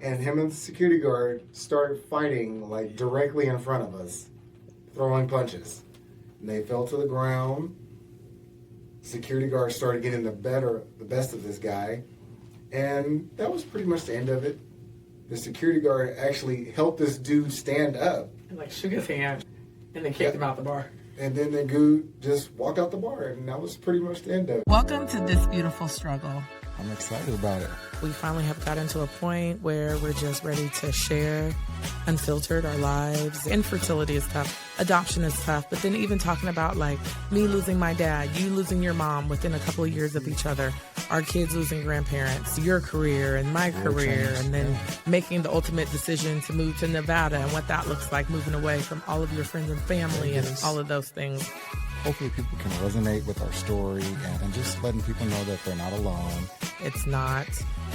And him and the security guard started fighting like directly in front of us, throwing punches. And they fell to the ground. Security guard started getting the best of this guy. And that was pretty much the end of it. The security guard actually helped this dude stand up. And like shook his hand and then kicked him out the bar. And then the dude just walked out the bar, and that was pretty much the end of it. Welcome to This Beautiful Struggle. I'm excited about it. We finally have gotten to a point where we're just ready to share unfiltered our lives. Infertility is tough. Adoption is tough. But then even talking about like me losing my dad, you losing your mom within a couple of years of each other, our kids losing grandparents, your career and my career, and then making the ultimate decision to move to Nevada and what that looks like, moving away from all of your friends and family and all of those things. Hopefully people can resonate with our story and just letting people know that they're not alone. It's not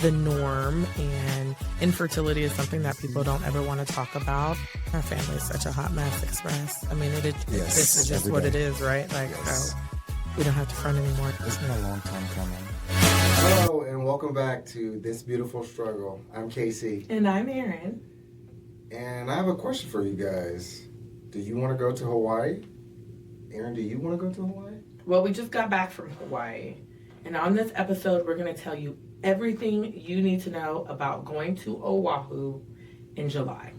the norm, and infertility is something that people don't ever want to talk about. Our family is such a hot mess, Express. I mean, this is just what it is, right? Like, so we don't have to front anymore. It's been a long time coming. Hello, and welcome back to This Beautiful Struggle. I'm Casey. And I'm Erin. And I have a question for you guys. Do you want to go to Hawaii? Erin, do you want to go to Hawaii? Well, we just got back from Hawaii. And on this episode, we're going to tell you everything you need to know about going to Oahu in July.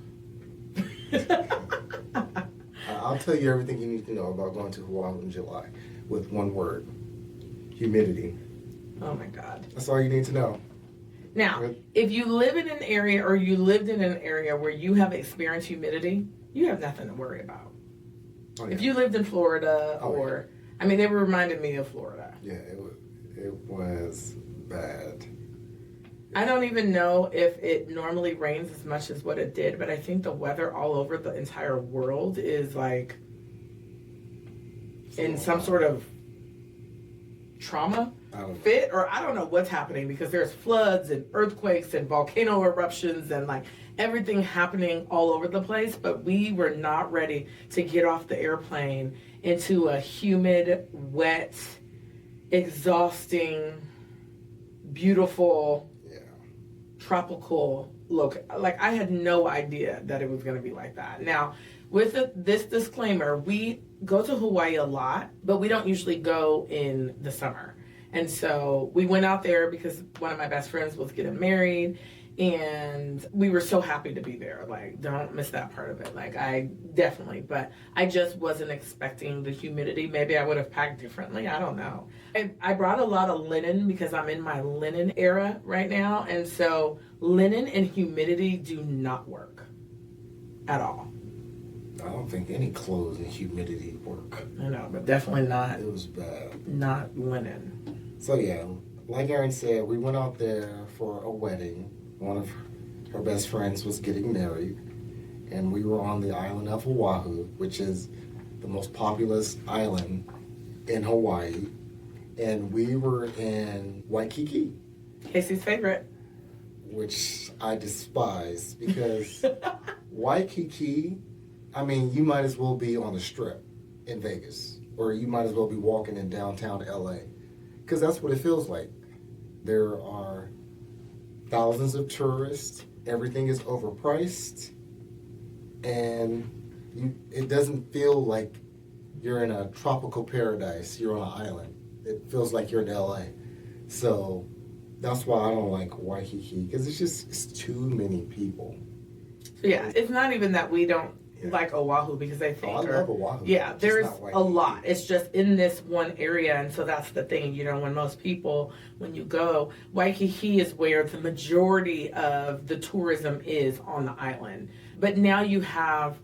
I'll tell you everything you need to know about going to Oahu in July with one word. Humidity. Oh my God. That's all you need to know. Now, if you live in an area or you lived in an area where you have experienced humidity, you have nothing to worry about. Oh, yeah. If you lived in Florida I mean, they reminded me of Florida. Yeah, it was bad. I don't even know if it normally rains as much as what it did, but I think the weather all over the entire world is like in some sort of trauma fit, or I don't know what's happening, because there's floods and earthquakes and volcano eruptions and like everything happening all over the place. But we were not ready to get off the airplane into a humid, wet, exhausting, beautiful, tropical look. Like, I had no idea that it was going to be like that. Now, with this disclaimer, we go to Hawaii a lot, but we don't usually go in the summer. And so we went out there because one of my best friends was getting married, and we were so happy to be there. Like, don't miss that part of it. Like, but I just wasn't expecting the humidity. Maybe I would have packed differently. I don't know. I brought a lot of linen because I'm in my linen era right now. And so linen and humidity do not work at all. I don't think any clothes in humidity work. I know, but definitely not. It was bad. Not linen. So yeah, like Erin said, we went out there for a wedding. One of her best friends was getting married, and we were on the island of Oahu, which is the most populous island in Hawaii. And we were in Waikiki. Casey's favorite. Which I despise, because Waikiki, I mean, you might as well be on the Strip in Vegas, or you might as well be walking in downtown LA, because that's what it feels like. There are thousands of tourists, everything is overpriced, and it doesn't feel like you're in a tropical paradise, you're on an island. It feels like you're in LA. So that's why I don't like Waikiki, because it's too many people. So yeah, it's not even that we don't like Oahu, because I think... I love Oahu. Yeah, there's a lot. It's just in this one area, and so that's the thing, when you go, Waikiki is where the majority of the tourism is on the island. But now you have,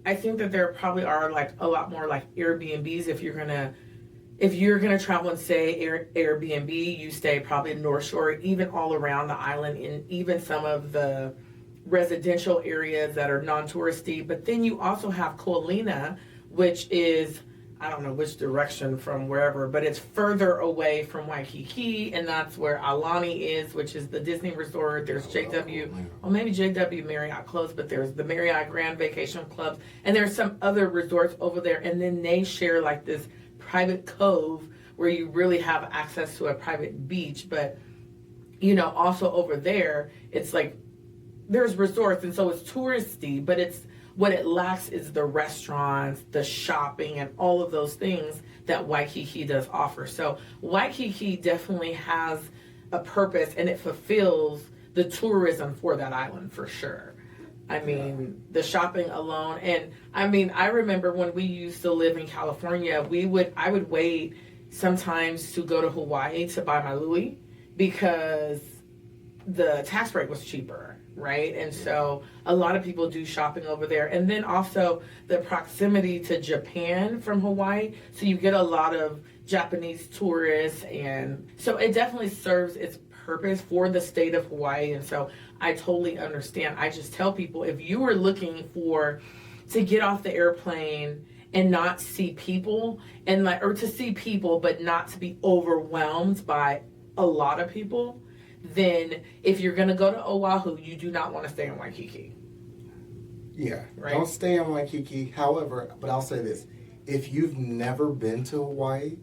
I think that there probably are like a lot more like Airbnbs. If you're gonna travel and stay Airbnb, you stay probably North Shore, even all around the island, in even some of the residential areas that are non-touristy. But then you also have Ko'olina, which is, I don't know which direction from wherever, but it's further away from Waikiki, and that's where Aulani is, which is the Disney resort. There's maybe JW Marriott closed, but there's the Marriott Grand Vacation Club, and there's some other resorts over there, and then they share like this private cove where you really have access to a private beach. But Also over there, it's like there's resorts, and so it's touristy, but it's what it lacks is the restaurants, the shopping, and all of those things that Waikiki does offer. So Waikiki definitely has a purpose, and it fulfills the tourism for that island for sure. I mean, the shopping alone, and I remember when we used to live in California, I would wait sometimes to go to Hawaii to buy my louis because the tax rate was cheaper, right? And so a lot of people do shopping over there. And then also the proximity to Japan from Hawaii. So you get a lot of Japanese tourists. And so it definitely serves its purpose for the state of Hawaii. And so I totally understand. I just tell people, if you are looking to get off the airplane and not see people or to see people, but not to be overwhelmed by a lot of people, then if you're going to go to Oahu, you do not want to stay in Waikiki. Yeah, right? Don't stay in Waikiki. However, but I'll say this. If you've never been to Hawaii,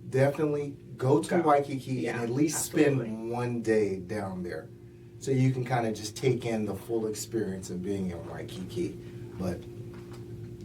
definitely go to Waikiki and at least spend one day down there. So you can kind of just take in the full experience of being in Waikiki. But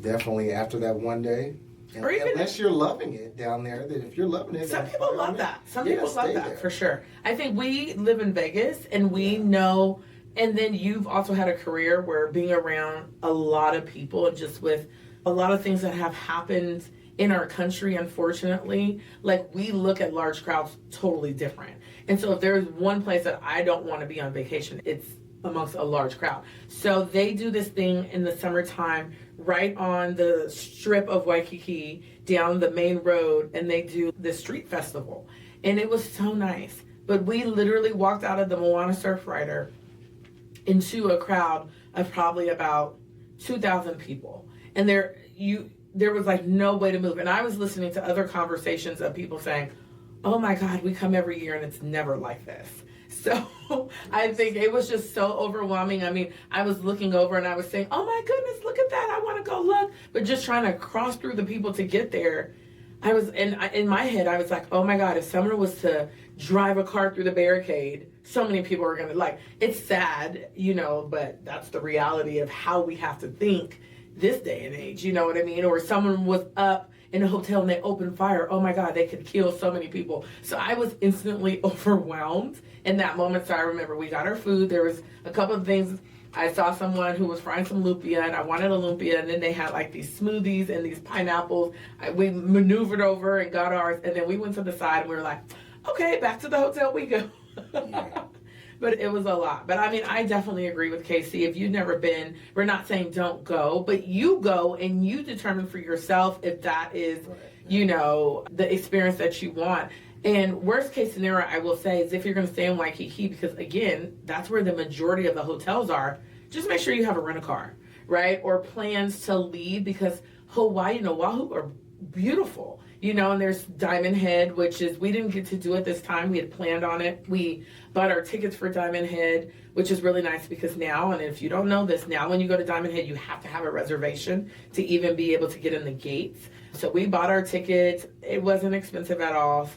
definitely after that one day, unless you're loving it down there, that if you're loving it, some people love that. Some people love that for sure. I think we live in Vegas and we know, and then you've also had a career where being around a lot of people and just with a lot of things that have happened in our country, unfortunately, like we look at large crowds totally different. And so if there's one place that I don't want to be on vacation, it's amongst a large crowd. So they do this thing in the summertime right on the strip of Waikiki down the main road, and they do the street festival. And it was so nice. But we literally walked out of the Moana Surf Rider into a crowd of probably about 2,000 people. And there was like no way to move. And I was listening to other conversations of people saying, oh my God, we come every year and it's never like this. So I think it was just so overwhelming. I mean, I was looking over and I was saying, oh my goodness, look at that. I want to go look. But just trying to cross through the people to get there, in my head, I was like, oh my God, if someone was to drive a car through the barricade, so many people are going to it's sad, but that's the reality of how we have to think this day and age, you know what I mean? Or someone was up in a hotel and they opened fire. Oh my God, they could kill so many people. So I was instantly overwhelmed in that moment. So I remember we got our food. There was a couple of things. I saw someone who was frying some lumpia and I wanted a lumpia, and then they had like these smoothies and these pineapples. We maneuvered over and got ours, and then we went to the side and we were like, okay, back to the hotel we go. Yeah. But it was a lot. But I mean, I definitely agree with Casey. If you've never been, we're not saying don't go, but you go and you determine for yourself if that is, the experience that you want. And worst case scenario, I will say, is if you're going to stay in Waikiki, because again, that's where the majority of the hotels are, just make sure you have a rent-a-car, right? Or plans to leave, because Hawaii and Oahu are beautiful. And there's Diamond Head, which is, we didn't get to do it this time. We had planned on it. We bought our tickets for Diamond Head, which is really nice because now, and if you don't know this, now when you go to Diamond Head, you have to have a reservation to even be able to get in the gates. So we bought our tickets. It wasn't expensive at all.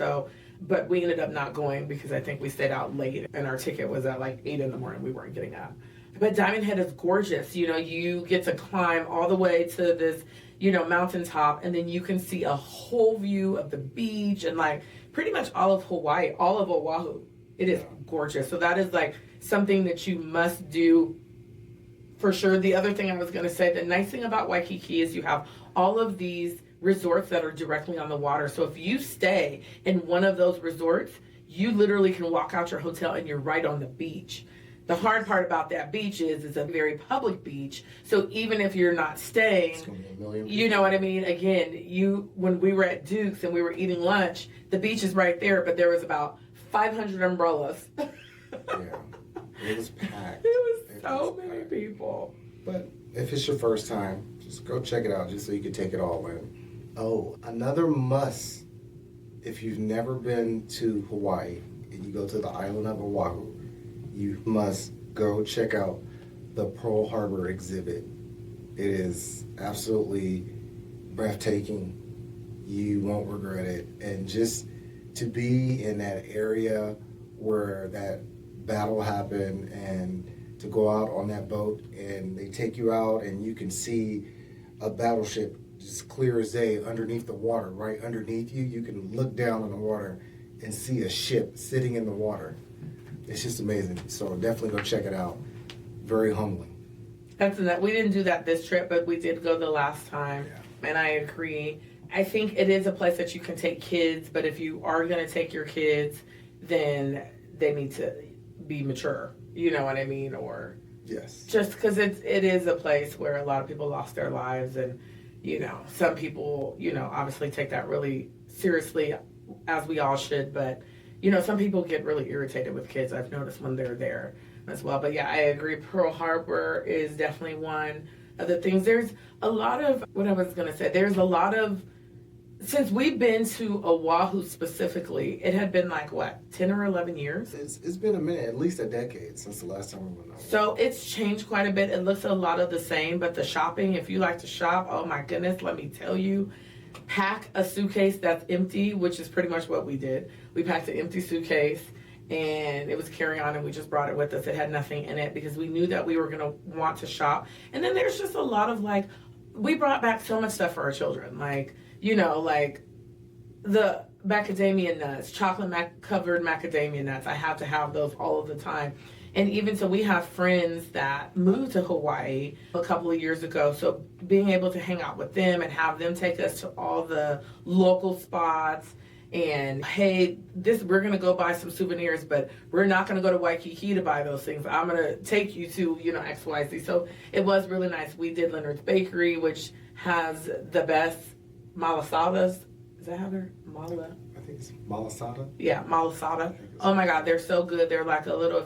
But we ended up not going because I think we stayed out late and our ticket was at like 8 a.m. We weren't getting up. But Diamond Head is gorgeous. You get to climb all the way to this, mountaintop, and then you can see a whole view of the beach and like pretty much all of Hawaii, all of Oahu. It is gorgeous. So that is like something that you must do for sure. The other thing I was going to say, the nice thing about Waikiki is you have all of these resorts that are directly on the water. So if you stay in one of those resorts, you literally can walk out your hotel and you're right on the beach. The hard part about that beach is it's a very public beach. So even if you're not staying, you know what I mean? Again, when we were at Duke's and we were eating lunch, the beach is right there, but there was about 500 umbrellas. Yeah, it was packed. It was so many people. But if it's your first time, just go check it out just so you can take it all in. Oh, another must, if you've never been to Hawaii and you go to the island of Oahu, you must go check out the Pearl Harbor exhibit. It is absolutely breathtaking. You won't regret it. And just to be in that area where that battle happened, and to go out on that boat and they take you out and you can see a battleship just clear as day underneath the water, right underneath you. You can look down on the water and see a ship sitting in the water. It's just amazing. So definitely go check it out. Very humbling. That's that. We didn't do that this trip, but we did go the last time. Yeah. And I agree. I think it is a place that you can take kids, but if you are going to take your kids, then they need to be mature. You know what I mean? Or Yes. just because it is a place where a lot of people lost their lives, and you know, some people, you know, obviously take that really seriously, as we all should, but you know, some people get really irritated with kids. I've noticed when they're there as well. But yeah, I agree. Pearl Harbor is definitely one of the things. There's a lot of, what I was going to say, there's a lot of, since we've been to Oahu specifically, it had been like, what, 10 or 11 years? It's been a minute, at least a decade since the last time we went out. So it's changed quite a bit. It looks a lot of the same, but the shopping, if you like to shop, oh my goodness, let me tell you, pack a suitcase that's empty, which is pretty much what we did. We packed an empty suitcase and it was carry-on, and we just brought it with us. It had nothing in it because we knew that we were going to want to shop. And then there's just a lot of like, we brought back so much stuff for our children. Like, you know, like the macadamia nuts, covered macadamia nuts. I have to have those all of the time. And even so, we have friends that moved to Hawaii a couple of years ago. So being able to hang out with them and have them take us to all the local spots, and hey, we're gonna go buy some souvenirs, but we're not gonna go to Waikiki to buy those things. I'm gonna take you to, you know, XYZ. So it was really nice. We did Leonard's Bakery, which has the best malasadas. Is that how they're mala? I think it's malasada. Yeah, malasada. Oh my God, they're so good. They're like a little,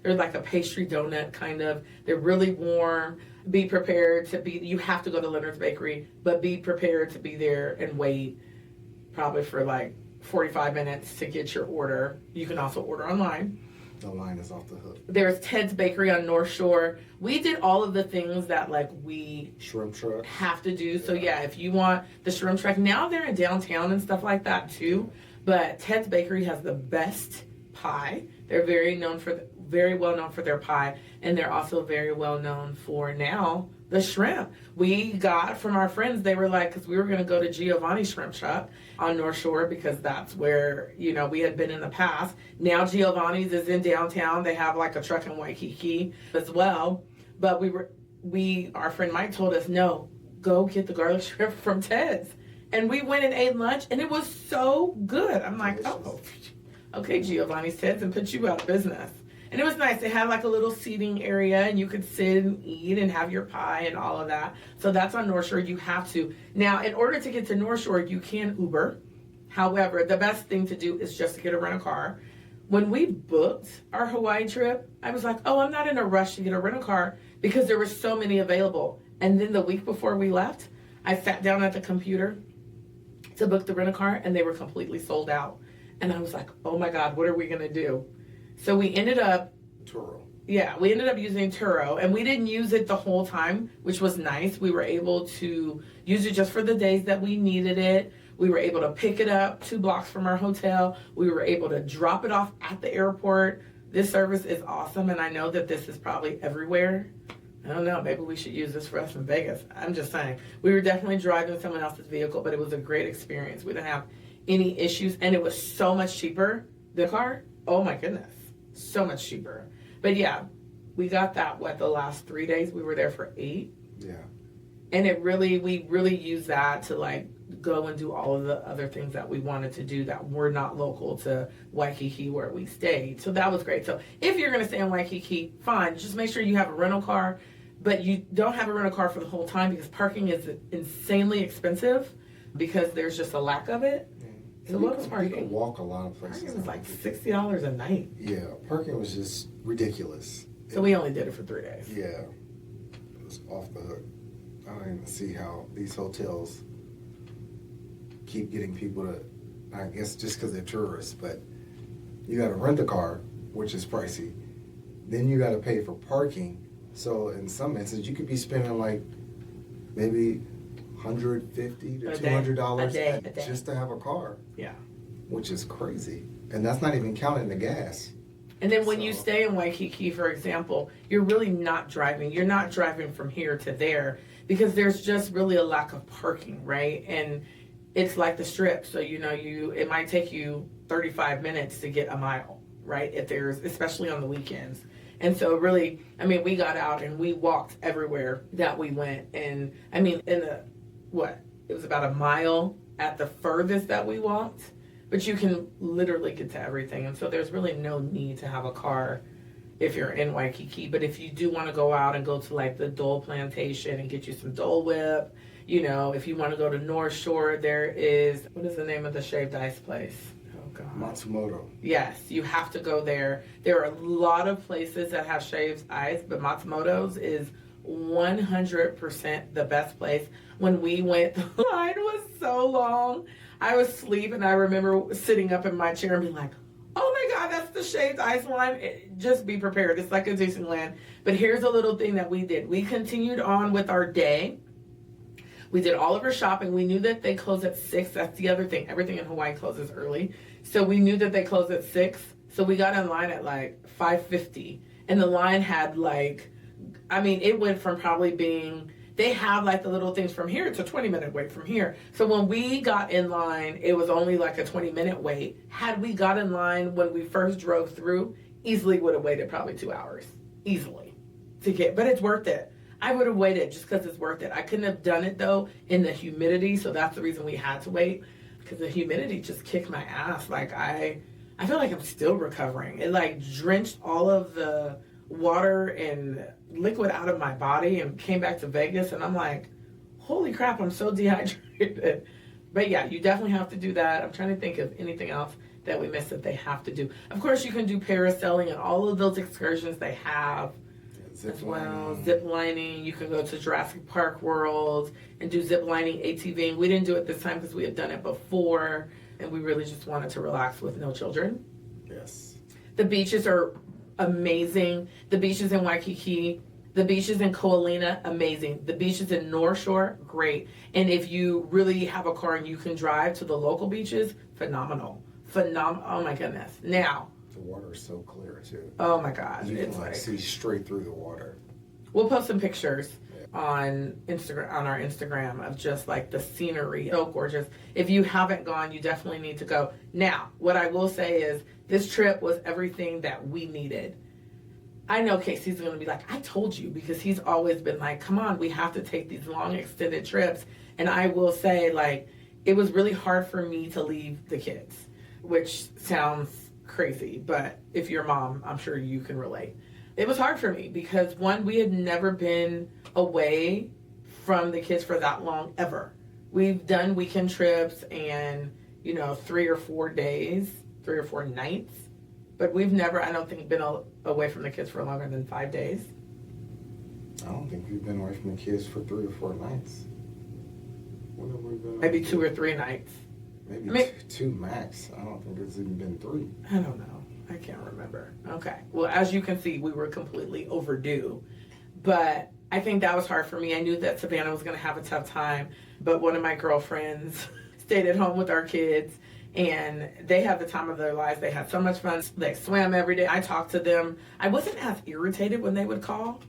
they're like a pastry donut kind of. They're really warm. Be prepared to be, you have to go to Leonard's Bakery, but be prepared to be there and wait probably for like 45 minutes to get your order. You can also order online. The line is off the hook. There's Ted's Bakery on North Shore. We did all of the things that like we Shrimp truck. have to do. So yeah, if you want the shrimp truck, now they're in downtown and stuff like that too. But Ted's Bakery has the best pie. They're very well known for their pie, and they're also very well known for now the shrimp. We got from our friends, they were like, because we were going to go to Giovanni's Shrimp Truck on North Shore because that's where, you know, we had been in the past. Now Giovanni's is in downtown. They have like a truck in Waikiki as well. But our friend Mike told us, no, go get the garlic shrimp from Ted's. And we went and ate lunch, and it was so good. I'm like, oh, okay, Giovanni's, Ted's, and put you out of business. And it was nice. They had like a little seating area, and you could sit and eat and have your pie and all of that. So that's on North Shore. You have to. Now, in order to get to North Shore, you can Uber. However, the best thing to do is just to get a rent-a-car. When we booked our Hawaii trip, I was like, oh, I'm not in a rush to get a rent-a-car because there were so many available. And then the week before we left, I sat down at the computer to book the rent-a-car, and they were completely sold out. And I was like, oh my God, what are we going to do? So we ended up Turo. Yeah, we ended up using Turo, and we didn't use it the whole time, which was nice. We were able to use it just for the days that we needed it. We were able to pick it up 2 blocks from our hotel. We were able to drop it off at the airport. This service is awesome, and I know that this is probably everywhere. I don't know, maybe we should use this for us in Vegas. I'm just saying. We were definitely driving someone else's vehicle, but it was a great experience. We didn't have any issues, and it was so much cheaper. The car, oh my goodness. So much cheaper. But yeah, we got that, the last 3 days? We were there for 8. Yeah. And we really used that to like go and do all of the other things that we wanted to do that were not local to Waikiki where we stayed. So that was great. So if you're going to stay in Waikiki, fine. Just make sure you have a rental car, but you don't have a rental car for the whole time because parking is insanely expensive because there's just a lack of it. So what was parking? You can walk a lot of places. Parking was like $60 a night. Yeah, parking was just ridiculous. So we only did it for 3 days. Yeah, it was off the hook. I don't even see how these hotels keep getting people to, I guess just because they're tourists, but you got to rent a car, which is pricey. Then you got to pay for parking. So in some instances, you could be spending like maybe $150 to $200 a day. just to have a car. Yeah. Which is crazy. And that's not even counting the gas. And then when you So- stay in Waikiki, for example, you're really not driving. You're not driving from here to there because there's just really a lack of parking, right? And it's like the strip. So, it might take you 35 minutes to get a mile, right? Especially on the weekends. And so really, we got out and we walked everywhere that we went. And it was about a mile at the furthest that we walked, but you can literally get to everything. And so there's really no need to have a car if you're in Waikiki. But if you do want to go out and go to like the Dole Plantation and get you some Dole Whip, if you want to go to North Shore, there is, what is the name of the shaved ice place? Oh God. Matsumoto. Yes, you have to go there. There are a lot of places that have shaved ice, but Matsumoto's is 100% the best place. When we went, the line was so long. I was asleep and I remember sitting up in my chair and being like, oh my God, that's the shaved ice line. Just be prepared. It's like a Disneyland. But here's a little thing that we did. We continued on with our day. We did all of our shopping. We knew that they close at 6. That's the other thing. Everything in Hawaii closes early. So we knew that they closed at 6. So we got in line at like 5:50. And the line had it went from probably being, they have like the little things from here. It's a 20-minute wait from here. So when we got in line, it was only like a 20-minute wait. Had we got in line when we first drove through, easily would have waited probably 2 hours. Easily. But it's worth it. I would have waited just because it's worth it. I couldn't have done it though in the humidity. So that's the reason we had to wait, because the humidity just kicked my ass. Like I feel like I'm still recovering. It like drenched all of the water and liquid out of my body and came back to Vegas, and I'm like, holy crap, I'm so dehydrated. But yeah, you definitely have to do that. I'm trying to think of anything else that we missed that they have to do. Of course, you can do parasailing and all of those excursions they have as well. Zip lining. You can go to Jurassic Park World and do zip lining, ATVing. We didn't do it this time because we had done it before, and we really just wanted to relax with no children. Yes. The beaches are amazing. The beaches in Waikiki, the beaches in Ko'olina, amazing. The beaches in North Shore, great. And if you really have a car and you can drive to the local beaches, phenomenal. Oh my goodness. Now, The water is so clear too. oh my God. You It's can like see straight through the water. we'll post some pictures on our Instagram of just like the scenery. So gorgeous. If you haven't gone, you definitely need to go. Now, what I will say is this trip was everything that we needed. I know Casey's going to be like, I told you, because he's always been like, come on, we have to take these long extended trips. And I will say, like, it was really hard for me to leave the kids, which sounds crazy, but if you're a mom, I'm sure you can relate. It was hard for me because, one, we had never been away from the kids for that long ever. We've done weekend trips and, 3 or 4 days, 3 or 4 nights, but we've never, I don't think, been away from the kids for longer than 5 days. I don't think we've been away from the kids for 3 or 4 nights. When have we been? Maybe 2 or 3 nights. Maybe 2 max. I don't think it's even been 3. I don't know. I can't remember. Okay. Well, as you can see, we were completely overdue. But I think that was hard for me. I knew that Savannah was going to have a tough time. But one of my girlfriends stayed at home with our kids. And they had the time of their lives. They had so much fun. They swam every day. I talked to them. I wasn't as irritated when they would call.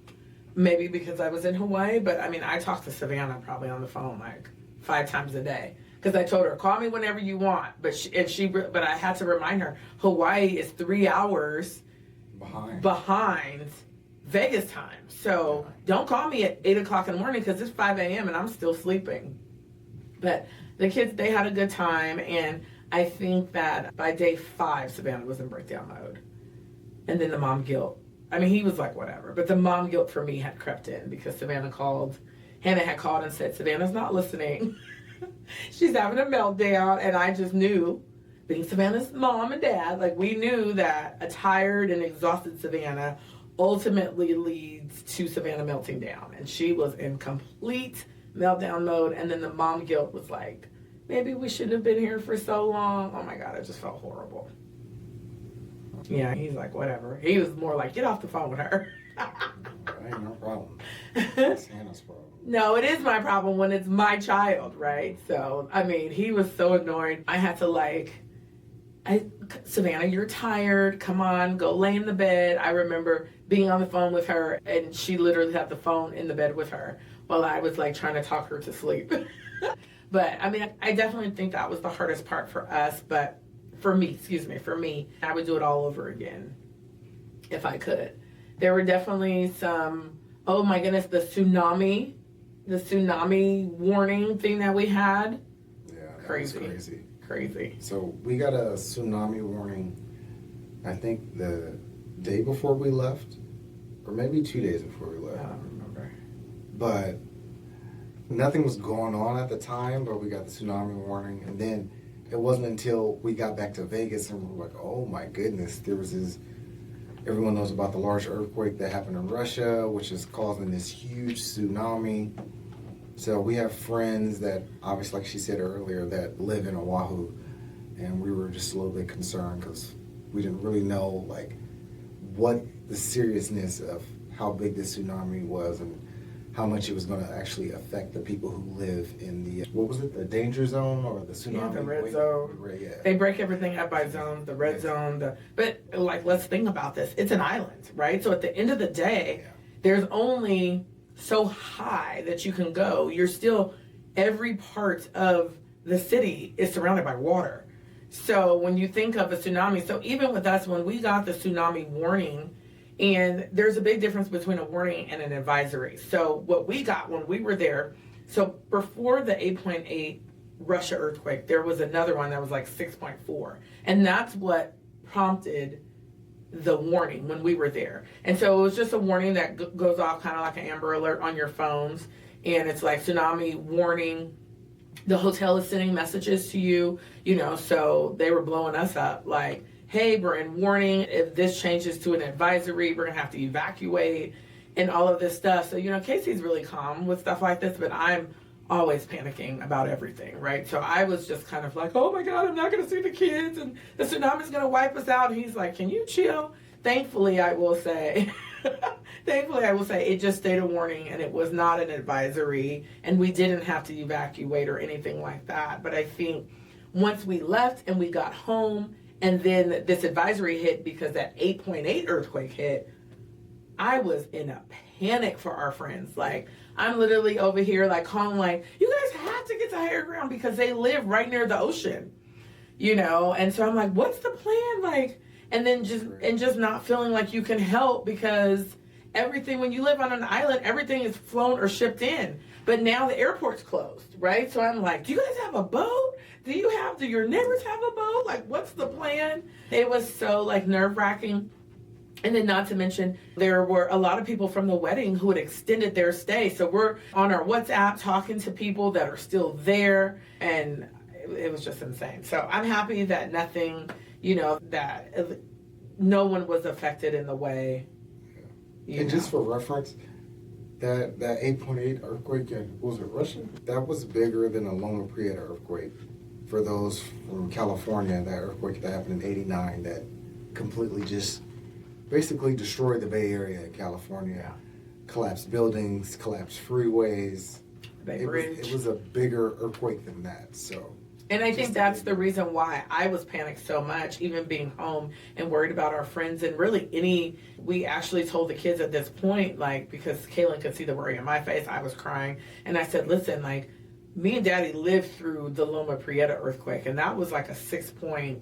Maybe because I was in Hawaii. But, I talked to Savannah probably on the phone like 5 times a day. Because I told her, call me whenever you want. But I had to remind her, Hawaii is 3 hours behind Vegas time. So don't call me at 8 o'clock in the morning because it's 5 a.m. and I'm still sleeping. But the kids, they had a good time. And I think that by day 5, Savannah was in breakdown mode. And then the mom guilt. He was like, whatever. But the mom guilt for me had crept in because Hannah had called and said, Savannah's not listening. She's having a meltdown. And I just knew, being Savannah's mom and dad, like we knew that a tired and exhausted Savannah ultimately leads to Savannah melting down. And she was in complete meltdown mode. And then the mom guilt was like, maybe we shouldn't have been here for so long. Oh my God, it just felt horrible. Yeah, he's like, whatever. He was more like, get off the phone with her. Ain't no problem. It's Hannah's problem. No, it is my problem when it's my child, right? So, he was so annoyed. I had to Savannah, you're tired. Come on, go lay in the bed. I remember being on the phone with her, and she literally had the phone in the bed with her while I was like trying to talk her to sleep. But I mean, I definitely think that was the hardest part for us. But for me, I would do it all over again if I could. There were definitely some, oh my goodness, the tsunami warning thing that we had. Yeah, that Crazy. was crazy. Crazy. So we got a tsunami warning, I think the day before we left, or maybe 2 days before we I left. don't remember. But nothing was going on at the time, but we got the tsunami warning. And then it wasn't until we got back to Vegas and we were like, oh my goodness, there was this, everyone knows about the large earthquake that happened in Russia, which is causing this huge tsunami. So we have friends that, obviously, like she said earlier, that live in Oahu, and we were just a little bit concerned because we didn't really know like what the seriousness of how big this tsunami was and how much it was going to actually affect the people who live in the, what was it, the danger zone or the tsunami? Yeah, the red zone. Yeah. They break everything up by zones, the red zone, but like, let's think about this. It's an island, right? So at the end of the day, there's only so high that you can go. You're still, every part of the city is surrounded by water. So when you think of a tsunami, so even with us, when we got the tsunami warning, and there's a big difference between a warning and an advisory. So what we got when we were there, so before the 8.8 Russia earthquake, there was another one that was like 6.4. And that's what prompted the warning when we were there. And so it was just a warning that goes off kind of like an Amber Alert on your phones. And it's like tsunami warning. The hotel is sending messages to you, you know, so they were blowing us up like, hey, we're in warning. If this changes to an advisory, we're going to have to evacuate and all of this stuff. So, you know, Casey's really calm with stuff like this, but I'm always panicking about everything, right? So I was just kind of like, oh my God, I'm not going to see the kids and the tsunami's going to wipe us out. And he's like, can you chill? Thankfully, I will say, it just stayed a warning and it was not an advisory and we didn't have to evacuate or anything like that. But I think once we left and we got home and then this advisory hit because that 8.8 earthquake hit, I was in a panic for our friends. Like, I'm literally over here like calling like, you guys have to get to higher ground because they live right near the ocean, you know? And so I'm like, what's the plan? Like, and then just not feeling like you can help because everything, when you live on an island, everything is flown or shipped in. But now the airport's closed, right? So I'm like, do you guys have a boat? Do your neighbors have a boat? Like, what's the plan? It was so like nerve-wracking. And then not to mention, there were a lot of people from the wedding who had extended their stay. So we're on our WhatsApp talking to people that are still there. And it was just insane. So I'm happy that nothing, you know, that no one was affected in the way. And just for reference, that 8.8 earthquake in, was it Russia? That was bigger than a Loma Prieta earthquake. For those from California, that earthquake that happened in '89 that completely just basically destroyed the Bay Area in California. Collapsed buildings, collapsed freeways. It was a bigger earthquake than that. So. And I think that's the reason why I was panicked so much, even being home and worried about our friends and really we actually told the kids at this point, like, because Kaylin could see the worry in my face, I was crying. And I said, listen, like, me and Daddy lived through the Loma Prieta earthquake, and that was like a 6.9.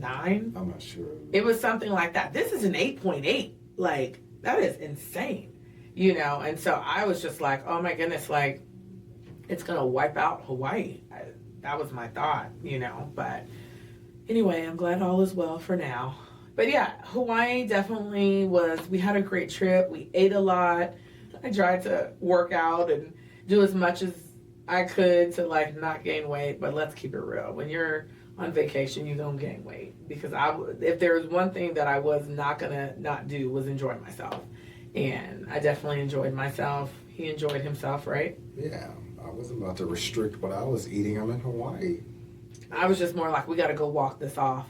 I'm not sure. It was something like that. This is an 8.8. Like, that is insane, you know? And so I was just like, oh my goodness, like, it's going to wipe out Hawaii. That was my thought, you know? But anyway, I'm glad all is well for now. But yeah, Hawaii definitely we had a great trip. We ate a lot. I tried to work out and do as much as I could to like not gain weight, but let's keep it real. When you're on vacation, you don't gain weight, because if there was one thing that I was not gonna not do was enjoy myself, and I definitely enjoyed myself. He enjoyed himself, right? Yeah, I wasn't about to restrict what I was eating. I'm in Hawaii. I was just more like, we got to go walk this off.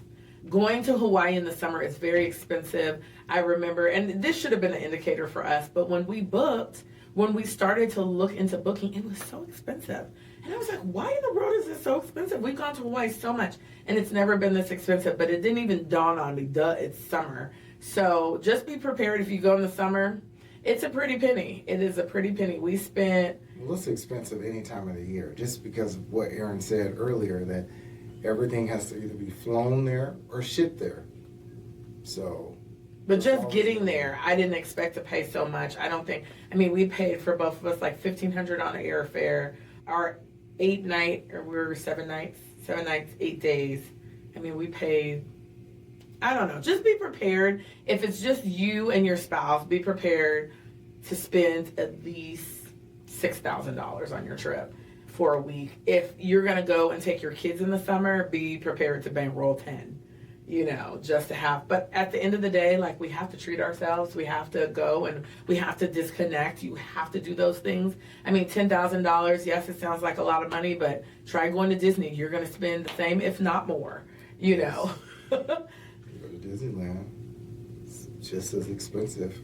Going to Hawaii in the summer is very expensive. I remember, and this should have been an indicator for us, but when we booked, when we started to look into booking, it was so expensive. And I was like, why in the world is this so expensive? We've gone to Hawaii so much, and it's never been this expensive. But it didn't even dawn on me, duh, it's summer. So just be prepared if you go in the summer. It's a pretty penny. It is a pretty penny. We spent... Well, it's expensive any time of the year, just because of what Aaron said earlier, that everything has to either be flown there or shipped there. So... But just getting there, I didn't expect to pay so much. I don't think... I mean, we paid for both of us like $1,500 on airfare. Our 7 nights, 8 days. I mean, we paid... I don't know. Just be prepared. If it's just you and your spouse, be prepared to spend at least $6,000 on your trip for a week. If you're going to go and take your kids in the summer, be prepared to bankroll 10, just to have. But at the end of the day, like, we have to treat ourselves. We have to go and we have to disconnect. You have to do those things. I mean, $10,000, yes, it sounds like a lot of money, but try going to Disney. You're going to spend the same, if not more, Disneyland, it's just as expensive.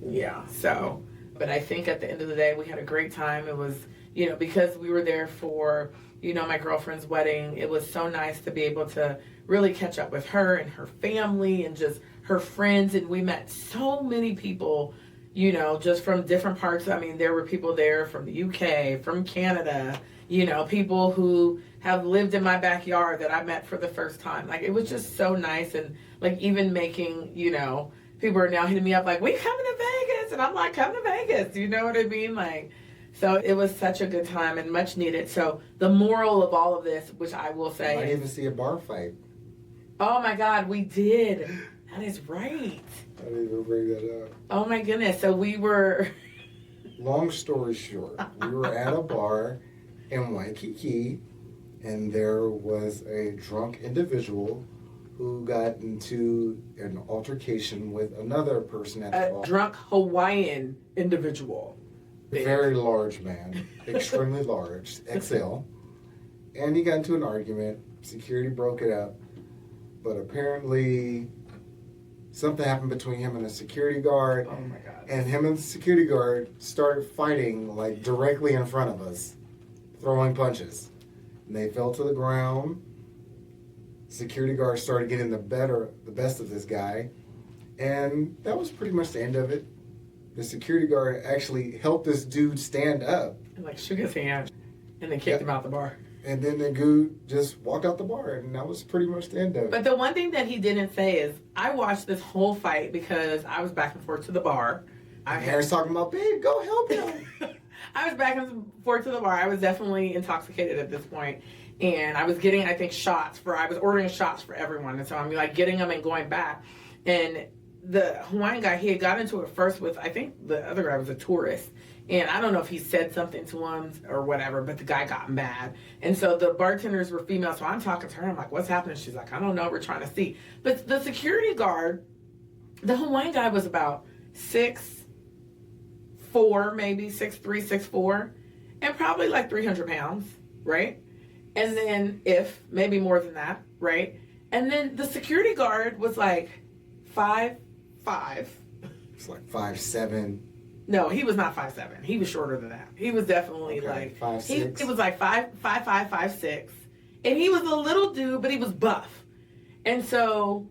Yeah, so, but I think at the end of the day, we had a great time. It was, because we were there for, my girlfriend's wedding, it was so nice to be able to really catch up with her and her family and just her friends. And we met so many people, just from different parts. I mean, there were people there from the UK, from Canada, people who have lived in my backyard that I met for the first time. Like, it was just so nice. And like, even making, people are now hitting me up like, we coming to Vegas. And I'm like, come to Vegas. You know what I mean? Like, so it was such a good time and much needed. So the moral of all of this, which I will say, I didn't even see a bar fight. Oh my God, we did. That is right. I didn't even bring that up. Oh my goodness. So we were... Long story short, we were at a bar in Waikiki, and there was a drunk individual who got into an altercation with another person at the bar. A drunk Hawaiian individual. Very large man, extremely large, XL. And he got into an argument. Security broke it up. But apparently something happened between him and the security guard. Oh my God. And him and the security guard started fighting like directly in front of us, throwing punches. And they fell to the ground. Security guard started getting the best of this guy. And that was pretty much the end of it. The security guard actually helped this dude stand up. And like shook his hand and then kicked him out the bar. And then the dude just walked out the bar, and that was pretty much the end of it. But the one thing that he didn't say is, I watched this whole fight because I was back and forth to the bar. Aaron's talking about, babe, go help him. I was back and forth to the bar. I was definitely intoxicated at this point. And I was getting, I think, I was ordering shots for everyone. And so I'm like getting them and going back. And the Hawaiian guy, he had got into it first with, I think the other guy was a tourist. And I don't know if he said something to him or whatever, but the guy got mad. And so the bartenders were female. So I'm talking to her. I'm like, what's happening? She's like, I don't know. We're trying to see. But the security guard, the Hawaiian guy was about 6'4", maybe 6'3", 6'4", and probably like 300 pounds, right? And then maybe more than that, right? And then the security guard was like 5'5". It's like 5'7". No, he was not 5'7". He was shorter than that. He was definitely like 5'6". He was like 5'5", 5'6", and he was a little dude, but he was buff. And so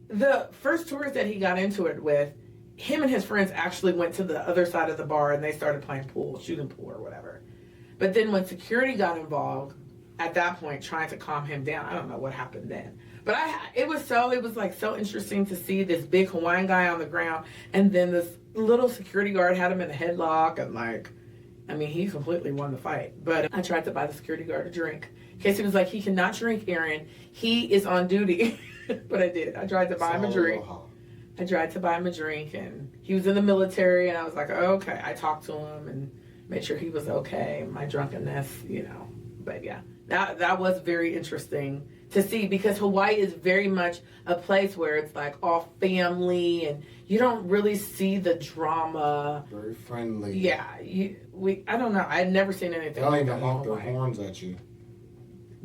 the first tourist that he got into it with, him and his friends actually went to the other side of the bar and they started playing pool, shooting pool or whatever. But then when security got involved, at that point, trying to calm him down, I don't know what happened then. But it was so interesting to see this big Hawaiian guy on the ground, and then this little security guard had him in a headlock, and he completely won the fight. But I tried to buy the security guard a drink. Casey was like, he cannot drink, Aaron. He is on duty. But I did. I tried to buy him a drink. I tried to buy him a drink, and he was in the military, and I was like, oh, okay. I talked to him and made sure he was okay. My drunkenness, But yeah, that was very interesting to see, because Hawaii is very much a place where it's like all family and you don't really see the drama. Very friendly. Yeah, I don't know. I'd never seen anything. They don't even honk their horns at you.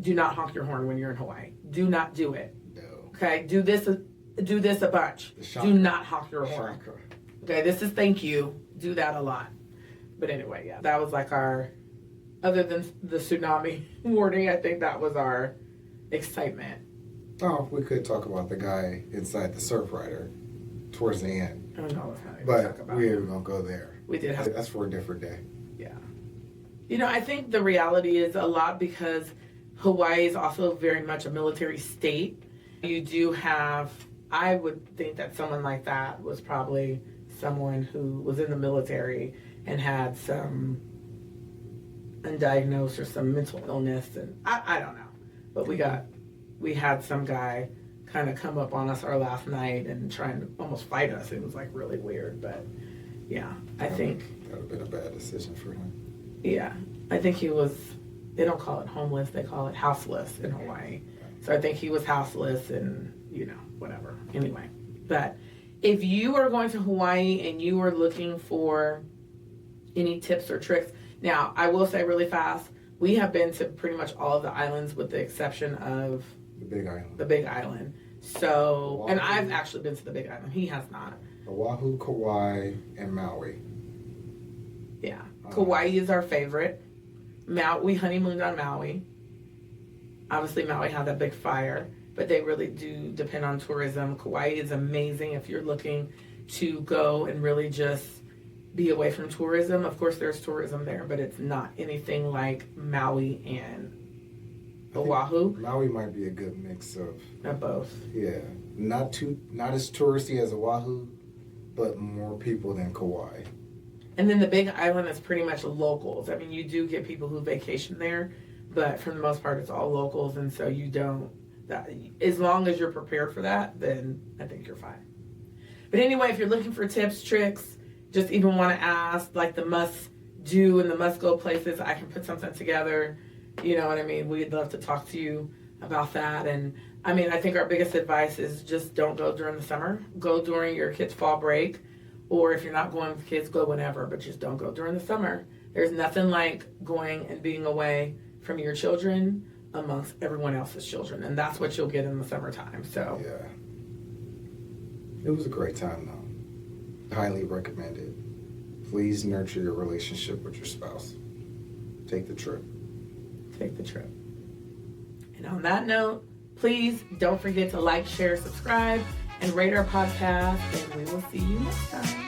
Do not honk your horn when you're in Hawaii. Do not do it. No. Okay, do this a bunch. Do not honk your horn. Okay, this is thank you. Do that a lot. But anyway, yeah, that was like our, other than the tsunami warning, I think that was our excitement. Oh, we could talk about the guy inside the surf rider towards the end. Oh, no, let's not even But talk about we it. ain't gonna go there. We did have, That's for a different day. yeah. You know, I think the reality is a lot because Hawaii is also very much a military state. You do have, I would think that someone like that was probably someone who was in the military and had some undiagnosed or some mental illness, and I don't know. But we had some guy kind of come up on us our last night and trying to almost fight us. It was like really weird, but yeah, I think that would have been a bad decision for him. Yeah, I think he was, they don't call it homeless, they call it houseless in Hawaii. So I think he was houseless and, you know, whatever. Anyway, but if you are going to Hawaii and you are looking for any tips or tricks, now I will say really fast, we have been to pretty much all of the islands with the exception of The Big Island. the Big Island. So, Oahu. and I've actually been to the Big Island. He has not. Oahu, Kauai, and Maui. Yeah. Kauai is our favorite. We honeymooned on Maui. Obviously, Maui had that big fire, but they really do depend on tourism. Kauai is amazing if you're looking to go and really just be away from tourism. Of course, there's tourism there, but it's not anything like Maui and Oahu. Maui might be a good mix of Both. yeah, not as touristy as Oahu, but more people than Kauai. And then the Big Island is pretty much locals. I mean, you do get people who vacation there, but for the most part, it's all locals, and so you don't. As long as you're prepared for that, then I think you're fine. But anyway, if you're looking for tips, tricks, just even want to ask, like the must-do and the must-go places, I can put something together. You know what I mean? We'd love to talk to you about that. And I mean, I think our biggest advice is just don't go during the summer. Go during your kids' fall break. Or if you're not going with kids, go whenever, but just don't go during the summer. There's nothing like going and being away from your children amongst everyone else's children. And that's what you'll get in the summertime. So Yeah. It was a great time, though. Highly recommended. Please nurture your relationship with your spouse. Take the trip. take the trip. And on that note, please don't forget to like, share, subscribe, and rate our podcast. And we will see you next time.